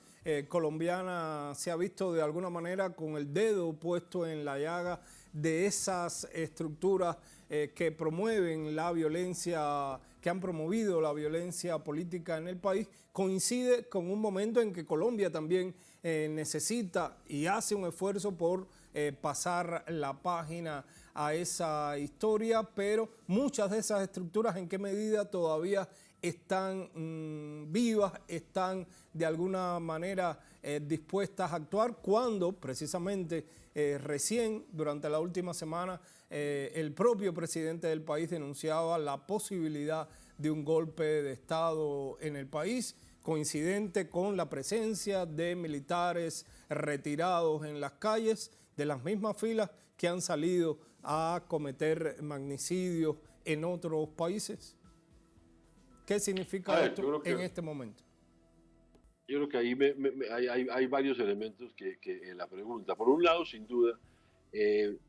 colombiana se ha visto de alguna manera con el dedo puesto en la llaga de esas estructuras que promueven la violencia, que han promovido la violencia política en el país, coincide con un momento en que Colombia también necesita y hace un esfuerzo por pasar la página a esa historia, pero muchas de esas estructuras, ¿en qué medida todavía están vivas, están de alguna manera dispuestas a actuar, cuando precisamente recién, durante la última semana, el propio presidente del país denunciaba la posibilidad de un golpe de Estado en el país, coincidente con la presencia de militares retirados en las calles, de las mismas filas que han salido a cometer magnicidios en otros países. ¿Qué significa esto en este momento? Yo creo que ahí hay varios elementos que en la pregunta. Por un lado, sin duda,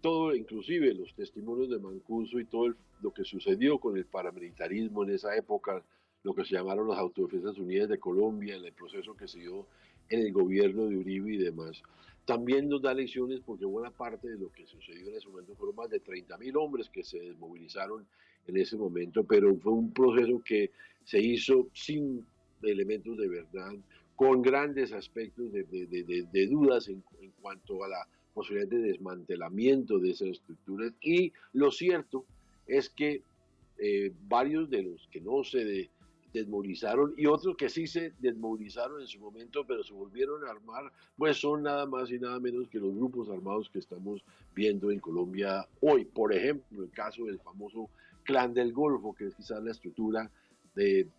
todo, inclusive los testimonios de Mancuso y todo lo que sucedió con el paramilitarismo en esa época, lo que se llamaron las Autodefensas Unidas de Colombia, en el proceso que se dio en el gobierno de Uribe y demás, también nos da lecciones porque buena parte de lo que sucedió en ese momento fueron más de 30.000 hombres que se desmovilizaron en ese momento, pero fue un proceso que se hizo sin elementos de verdad, con grandes aspectos de dudas en cuanto a la posibilidad de desmantelamiento de esas estructuras. Y lo cierto es que varios de los que no se desmovilizaron y otros que sí se desmovilizaron en su momento, pero se volvieron a armar, pues son nada más y nada menos que los grupos armados que estamos viendo en Colombia hoy. Por ejemplo, el caso del famoso Clan del Golfo, que es quizás la estructura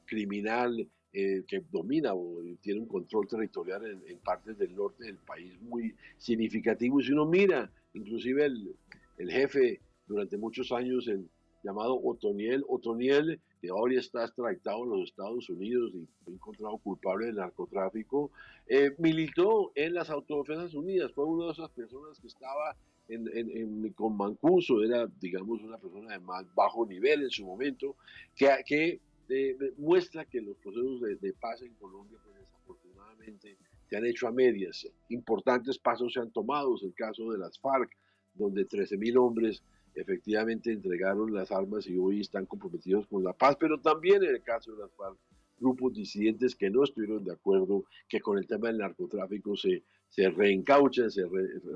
criminal que domina o tiene un control territorial en partes del norte del país muy significativo. Y si uno mira, inclusive el jefe durante muchos años, el llamado Otoniel, que ahora está extraditado en los Estados Unidos y fue encontrado culpable de narcotráfico, militó en las Autodefensas Unidas, fue una de esas personas que estaba con Mancuso, era, digamos, una persona de más bajo nivel en su momento, que muestra que los procesos de paz en Colombia, pues desafortunadamente, se han hecho a medias. Importantes pasos se han tomado, es el caso de las FARC, donde 13.000 hombres efectivamente entregaron las armas y hoy están comprometidos con la paz, pero también en el caso de las FARC, grupos disidentes que no estuvieron de acuerdo, que con el tema del narcotráfico se reencauchan, se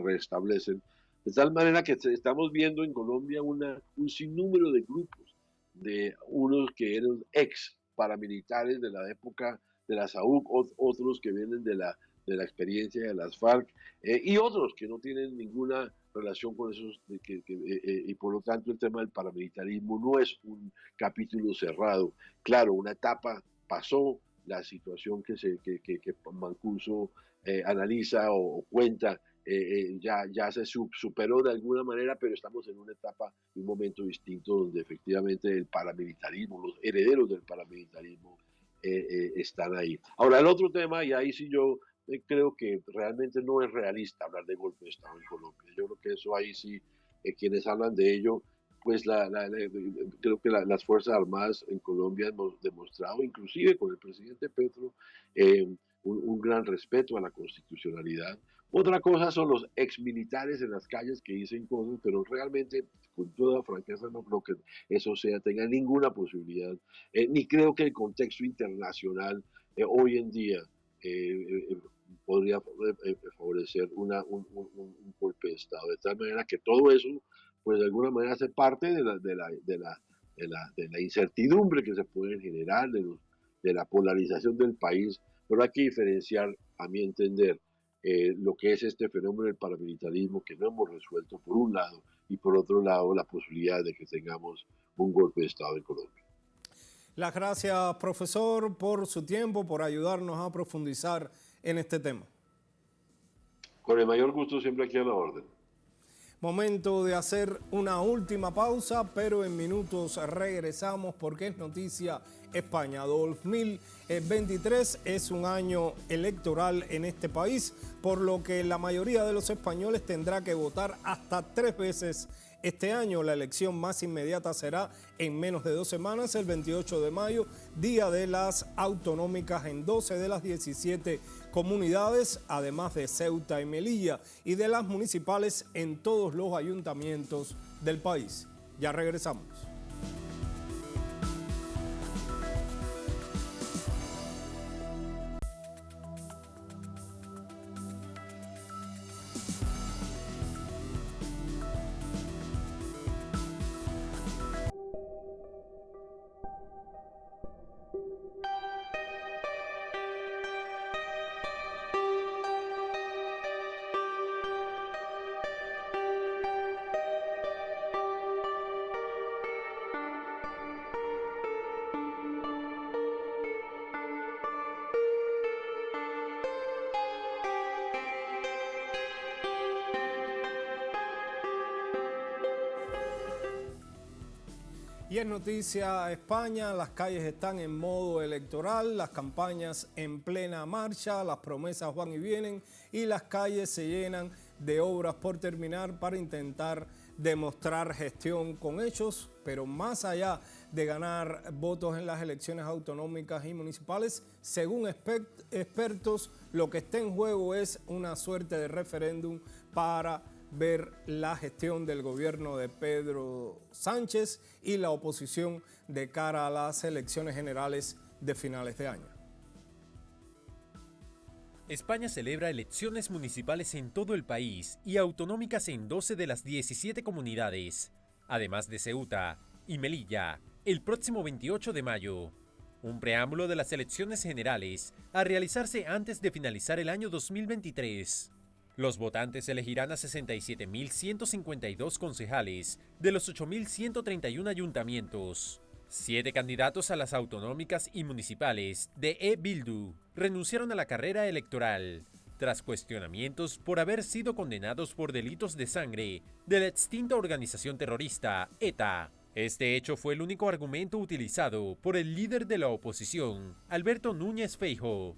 restablecen, de tal manera que estamos viendo en Colombia un sinnúmero de grupos, de unos que eran ex paramilitares de la época de la SAUC, otros que vienen de la experiencia de las FARC, y otros que no tienen ninguna relación con esos, y por lo tanto el tema del paramilitarismo no es un capítulo cerrado. Claro, una etapa pasó, la situación que Mancuso analiza o cuenta, ya se superó de alguna manera, pero estamos en una etapa, un momento distinto donde efectivamente el paramilitarismo, los herederos del paramilitarismo están ahí. Ahora, el otro tema, y ahí sí yo creo que realmente no es realista hablar de golpe de Estado en Colombia. Yo creo que eso ahí sí, quienes hablan de ello, pues creo que las Fuerzas Armadas en Colombia hemos demostrado, inclusive con el presidente Petro, un gran respeto a la constitucionalidad. Otra cosa son los exmilitares en las calles que dicen cosas, pero realmente, con toda franqueza, no creo que eso tenga ninguna posibilidad, ni creo que el contexto internacional hoy en día podría favorecer un golpe de Estado, de tal manera que todo eso, pues de alguna manera hace parte de la incertidumbre que se puede generar, de la polarización del país, pero hay que diferenciar, a mi entender, lo que es este fenómeno del paramilitarismo que no hemos resuelto por un lado, y por otro lado la posibilidad de que tengamos un golpe de Estado en Colombia. Las gracias, profesor, por su tiempo, por ayudarnos a profundizar en este tema. Con el mayor gusto, siempre aquí a la orden. Momento de hacer una última pausa, pero en minutos regresamos porque es noticia España. 2023 es un año electoral en este país, por lo que la mayoría de los españoles tendrá que votar hasta 3 veces este año. La elección más inmediata será en menos de 2 semanas, el 28 de mayo, día de las autonómicas en 12 de las 17 comunidades, además de Ceuta y Melilla, y de las municipales en todos los ayuntamientos del país. Ya regresamos. Y en noticia España, las calles están en modo electoral, las campañas en plena marcha, las promesas van y vienen y las calles se llenan de obras por terminar para intentar demostrar gestión con hechos, pero más allá de ganar votos en las elecciones autonómicas y municipales, según expertos, lo que está en juego es una suerte de referéndum para ver la gestión del gobierno de Pedro Sánchez y la oposición de cara a las elecciones generales de finales de año. España celebra elecciones municipales en todo el país y autonómicas en 12 de las 17 comunidades, además de Ceuta y Melilla, el próximo 28 de mayo. Un preámbulo de las elecciones generales a realizarse antes de finalizar el año 2023. Los votantes elegirán a 67.152 concejales de los 8.131 ayuntamientos. 7 candidatos a las autonómicas y municipales de E-Bildu renunciaron a la carrera electoral tras cuestionamientos por haber sido condenados por delitos de sangre de la extinta organización terrorista ETA. Este hecho fue el único argumento utilizado por el líder de la oposición, Alberto Núñez Feijóo,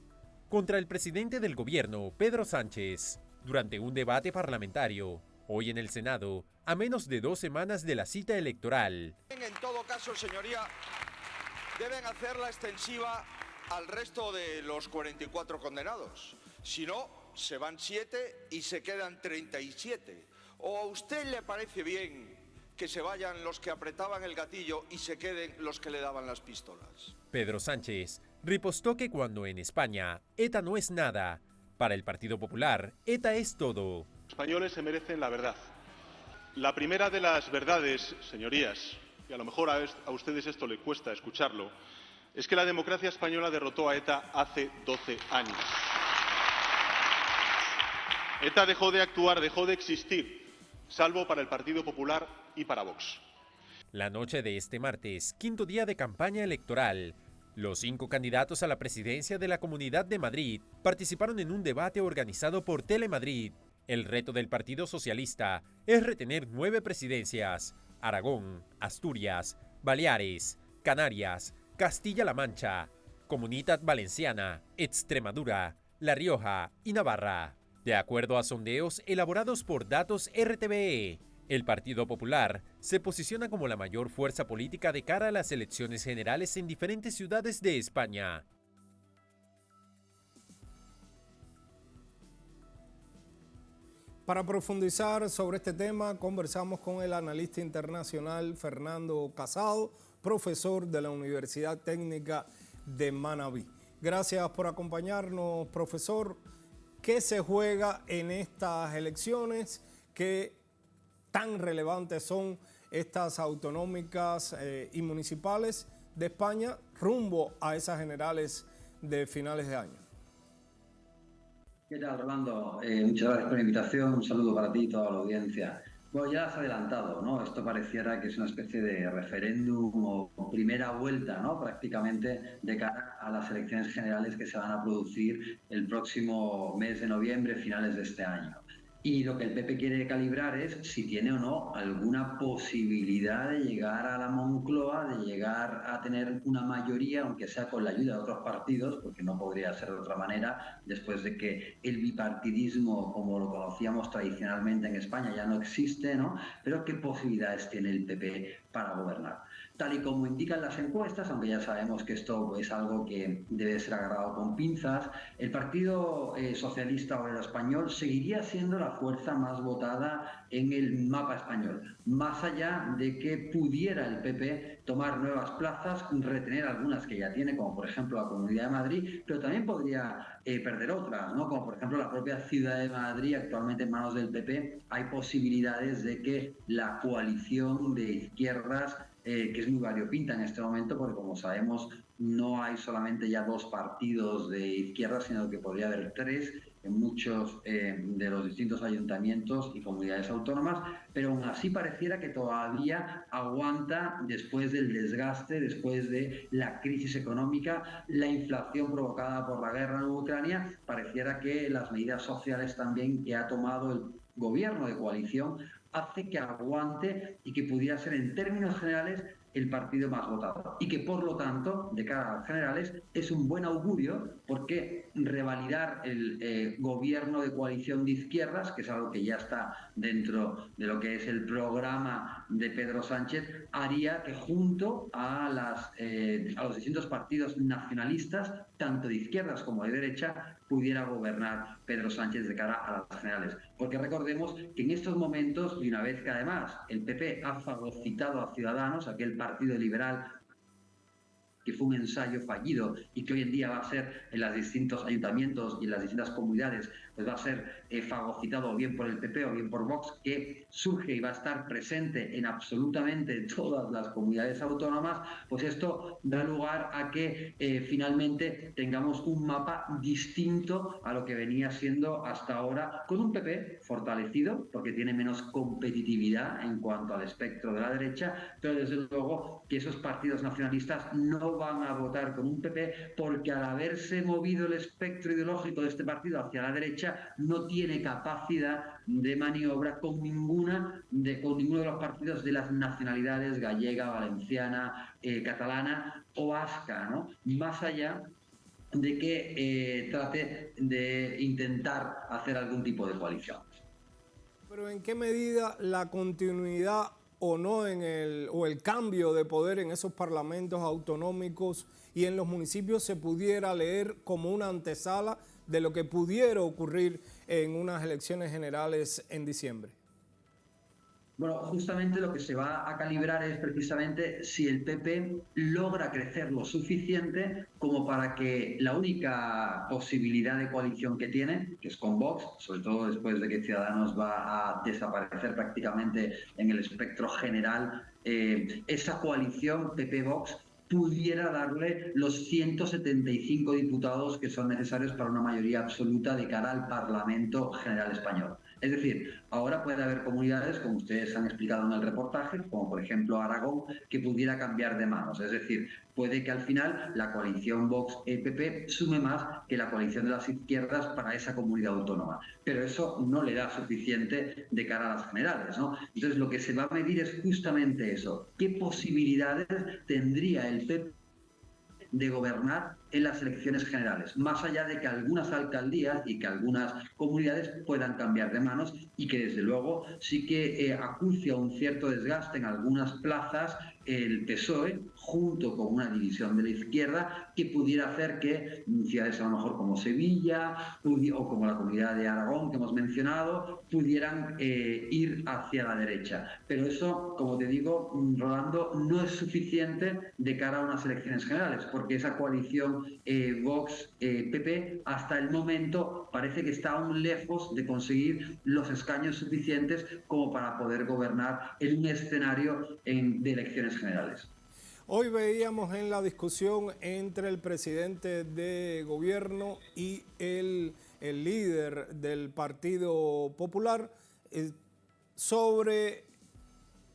contra el presidente del gobierno, Pedro Sánchez, durante un debate parlamentario, hoy en el Senado, a menos de 2 semanas de la cita electoral. En todo caso, señoría, deben hacerla extensiva al resto de los 44 condenados. Si no, se van 7 y se quedan 37. ¿O a usted le parece bien que se vayan los que apretaban el gatillo y se queden los que le daban las pistolas? Pedro Sánchez ripostó que cuando en España ETA no es nada, para el Partido Popular, ETA es todo. Los españoles se merecen la verdad. La primera de las verdades, señorías, y a lo mejor a ustedes esto les cuesta escucharlo, es que la democracia española derrotó a ETA hace 12 años. ETA dejó de actuar, dejó de existir, salvo para el Partido Popular y para Vox. La noche de este martes, quinto día de campaña electoral, los 5 candidatos a la presidencia de la Comunidad de Madrid participaron en un debate organizado por Telemadrid. El reto del Partido Socialista es retener 9 presidencias: Aragón, Asturias, Baleares, Canarias, Castilla-La Mancha, Comunitat Valenciana, Extremadura, La Rioja y Navarra. De acuerdo a sondeos elaborados por Datos RTVE, el Partido Popular se posiciona como la mayor fuerza política de cara a las elecciones generales en diferentes ciudades de España. Para profundizar sobre este tema, conversamos con el analista internacional Fernando Casado, profesor de la Universidad Técnica de Manabí. Gracias por acompañarnos, profesor. ¿Qué se juega en estas elecciones? ¿Qué tan relevantes son estas autonómicas y municipales de España rumbo a esas generales de finales de año? ¿Qué tal, Rolando? Muchas gracias por la invitación. Un saludo para ti y toda la audiencia. Bueno, ya has adelantado, ¿no? Esto pareciera que es una especie de referéndum o primera vuelta, ¿no? Prácticamente de cara a las elecciones generales que se van a producir el próximo mes de noviembre, finales de este año. Y lo que el PP quiere calibrar es si tiene o no alguna posibilidad de llegar a la Moncloa, de llegar a tener una mayoría, aunque sea con la ayuda de otros partidos, porque no podría ser de otra manera, después de que el bipartidismo, como lo conocíamos tradicionalmente en España, ya no existe, ¿no? Pero ¿qué posibilidades tiene el PP para gobernar? Tal y como indican las encuestas, aunque ya sabemos que esto es algo que debe ser agarrado con pinzas, el Partido Socialista Obrero Español seguiría siendo la fuerza más votada en el mapa español, más allá de que pudiera el PP tomar nuevas plazas, retener algunas que ya tiene, como por ejemplo la Comunidad de Madrid, pero también podría perder otras, ¿no? Como por ejemplo la propia Ciudad de Madrid, actualmente en manos del PP. Hay posibilidades de que la coalición de izquierdas, que es muy variopinta en este momento, porque como sabemos no hay solamente ya 2 partidos de izquierda, sino que podría haber 3 en muchos de los distintos ayuntamientos y comunidades autónomas, pero aún así pareciera que todavía aguanta después del desgaste, después de la crisis económica, la inflación provocada por la guerra en Ucrania. Pareciera que las medidas sociales también que ha tomado el gobierno de coalición hace que aguante y que pudiera ser en términos generales el partido más votado y que por lo tanto, de cara a las generales, es un buen augurio porque revalidar el gobierno de coalición de izquierdas, que es algo que ya está dentro de lo que es el programa de Pedro Sánchez, haría que junto a los distintos partidos nacionalistas, tanto de izquierdas como de derecha, pudiera gobernar Pedro Sánchez de cara a las generales. Porque recordemos que en estos momentos, y una vez que además el PP ha fagocitado a Ciudadanos, aquel partido liberal que fue un ensayo fallido y que hoy en día va a ser en los distintos ayuntamientos y en las distintas comunidades, pues va a ser fagocitado bien por el PP o bien por Vox, que surge y va a estar presente en absolutamente todas las comunidades autónomas, pues esto da lugar a que finalmente tengamos un mapa distinto a lo que venía siendo hasta ahora, con un PP fortalecido, porque tiene menos competitividad en cuanto al espectro de la derecha, pero desde luego que esos partidos nacionalistas no van a votar con un PP porque al haberse movido el espectro ideológico de este partido hacia la derecha no tiene capacidad de maniobra con ninguno de los partidos de las nacionalidades gallega, valenciana, catalana o vasca, ¿no? Más allá de que trate de intentar hacer algún tipo de coalición. Pero ¿en qué medida la continuidad o no o el cambio de poder en esos parlamentos autonómicos y en los municipios se pudiera leer como una antesala de lo que pudiera ocurrir en unas elecciones generales en diciembre? Bueno, justamente lo que se va a calibrar es precisamente si el PP logra crecer lo suficiente como para que la única posibilidad de coalición que tiene, que es con Vox, sobre todo después de que Ciudadanos va a desaparecer prácticamente en el espectro general, esa coalición PP-Vox pudiera darle los 175 diputados que son necesarios para una mayoría absoluta de cara al Parlamento General Español. Es decir, ahora puede haber comunidades, como ustedes han explicado en el reportaje, como por ejemplo Aragón, que pudiera cambiar de manos. Es decir, puede que al final la coalición Vox-PP sume más que la coalición de las izquierdas para esa comunidad autónoma. Pero eso no le da suficiente de cara a las generales, ¿no? Entonces lo que se va a medir es justamente eso. ¿Qué posibilidades tendría el PP de gobernar en las elecciones generales, más allá de que algunas alcaldías y que algunas comunidades puedan cambiar de manos y que desde luego sí que acucia un cierto desgaste en algunas plazas el PSOE junto con una división de la izquierda que pudiera hacer que ciudades a lo mejor como Sevilla o como la comunidad de Aragón que hemos mencionado pudieran ir hacia la derecha. Pero eso, como te digo, Rolando, no es suficiente de cara a unas elecciones generales, porque esa coalición Vox-PP hasta el momento parece que está aún lejos de conseguir los escaños suficientes como para poder gobernar en un escenario de elecciones generales. Hoy veíamos en la discusión entre el presidente de gobierno y el líder del Partido Popular sobre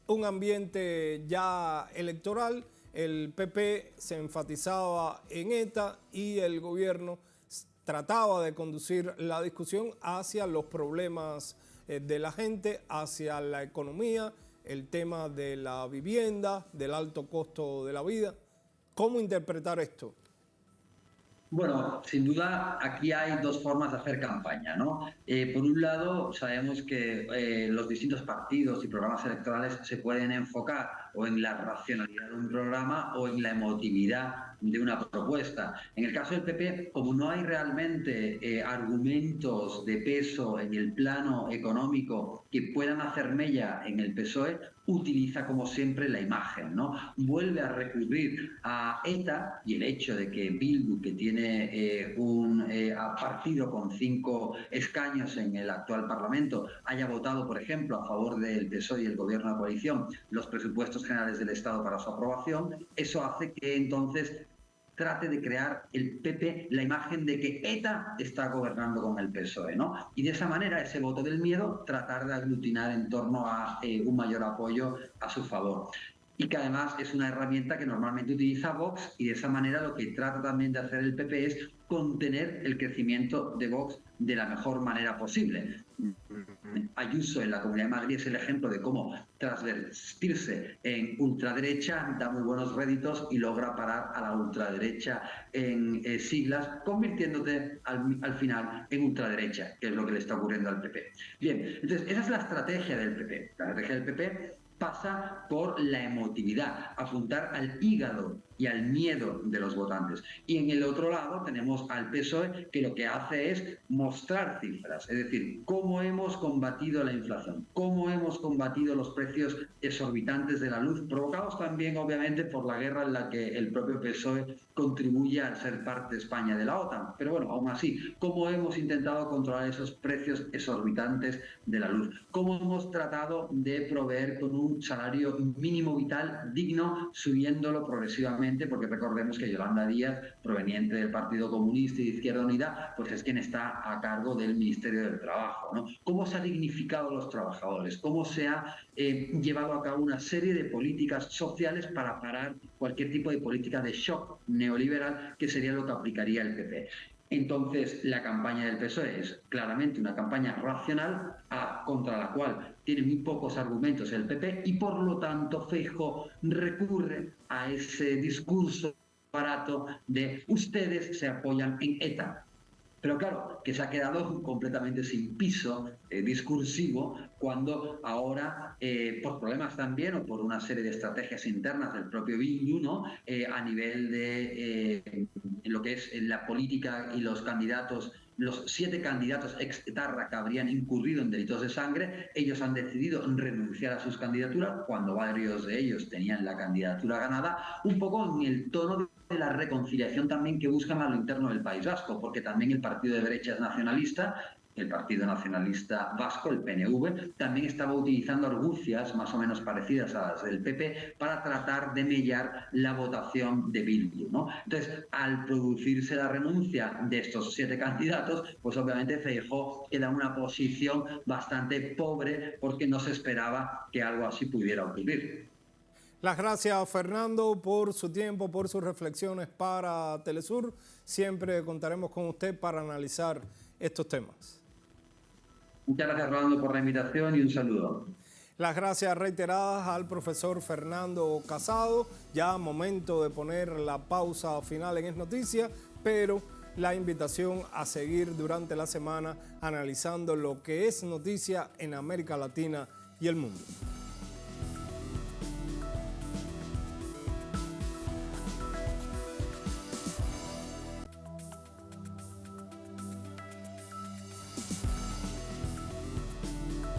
un ambiente ya electoral. El PP se enfatizaba en ETA y el gobierno trataba de conducir la discusión hacia los problemas de la gente, hacia la economía, el tema de la vivienda, del alto costo de la vida. ¿Cómo interpretar esto? Bueno, sin duda aquí hay dos formas de hacer campaña, ¿no? Por un lado, sabemos que los distintos partidos y programas electorales se pueden enfocar o en la racionalidad de un programa o en la emotividad de una propuesta. En el caso del PP, como no hay realmente argumentos de peso en el plano económico que puedan hacer mella en el PSOE, utiliza como siempre la imagen, ¿no? Vuelve a recurrir a ETA y el hecho de que Bildu, que tiene un partido con 5 escaños en el actual Parlamento, haya votado, por ejemplo, a favor del PSOE y el gobierno de coalición los presupuestos generales del Estado para su aprobación, eso hace que entonces trate de crear el PP la imagen de que ETA está gobernando con el PSOE, ¿no? Y de esa manera, ese voto del miedo, tratar de aglutinar en torno a un mayor apoyo a su favor. Y que además es una herramienta que normalmente utiliza Vox y de esa manera lo que trata también de hacer el PP es contener el crecimiento de Vox de la mejor manera posible. Ayuso en la Comunidad de Madrid es el ejemplo de cómo transvestirse en ultraderecha da muy buenos réditos y logra parar a la ultraderecha en siglas, convirtiéndote al final en ultraderecha, que es lo que le está ocurriendo al PP. Bien, entonces esa es la estrategia del PP. La estrategia del PP pasa por la emotividad, apuntar al hígado y al miedo de los votantes. Y en el otro lado tenemos al PSOE, que lo que hace es mostrar cifras, es decir, cómo hemos combatido la inflación, cómo hemos combatido los precios exorbitantes de la luz, provocados también obviamente por la guerra en la que el propio PSOE contribuye al ser parte de España de la OTAN. Pero bueno, aún así, cómo hemos intentado controlar esos precios exorbitantes de la luz, cómo hemos tratado de proveer con un salario mínimo vital digno, subiéndolo progresivamente, porque recordemos que Yolanda Díaz, proveniente del Partido Comunista y de Izquierda Unida, pues es quien está a cargo del Ministerio del Trabajo, ¿no? ¿Cómo se ha dignificado a los trabajadores? ¿Cómo se ha llevado a cabo una serie de políticas sociales para parar cualquier tipo de política de shock neoliberal, que sería lo que aplicaría el PP? Entonces, la campaña del PSOE es claramente una campaña racional contra la cual tiene muy pocos argumentos el PP y, por lo tanto, Feijóo recurre a ese discurso barato de ustedes se apoyan en ETA. Pero claro, que se ha quedado completamente sin piso discursivo cuando ahora, por problemas también o por una serie de estrategias internas del propio Bildu, ¿no? A nivel de lo que es la política y los candidatos, los 7 candidatos ex-etarra que habrían incurrido en delitos de sangre, ellos han decidido renunciar a sus candidaturas cuando varios de ellos tenían la candidatura ganada, un poco en el tono de la reconciliación también que buscan a lo interno del País Vasco, porque también el partido de derecha es nacionalista. El Partido Nacionalista Vasco, el PNV, también estaba utilizando argucias más o menos parecidas a las del PP para tratar de mellar la votación de Bildu, ¿no? Entonces, al producirse la renuncia de estos 7 candidatos, pues obviamente Feijóo queda en una posición bastante pobre porque no se esperaba que algo así pudiera ocurrir. Las gracias, Fernando, por su tiempo, por sus reflexiones para Telesur. Siempre contaremos con usted para analizar estos temas. Muchas gracias, Rolando, por la invitación y un saludo. Las gracias reiteradas al profesor Fernando Casado. Ya momento de poner la pausa final en Es Noticia, pero la invitación a seguir durante la semana analizando lo que es noticia en América Latina y el mundo.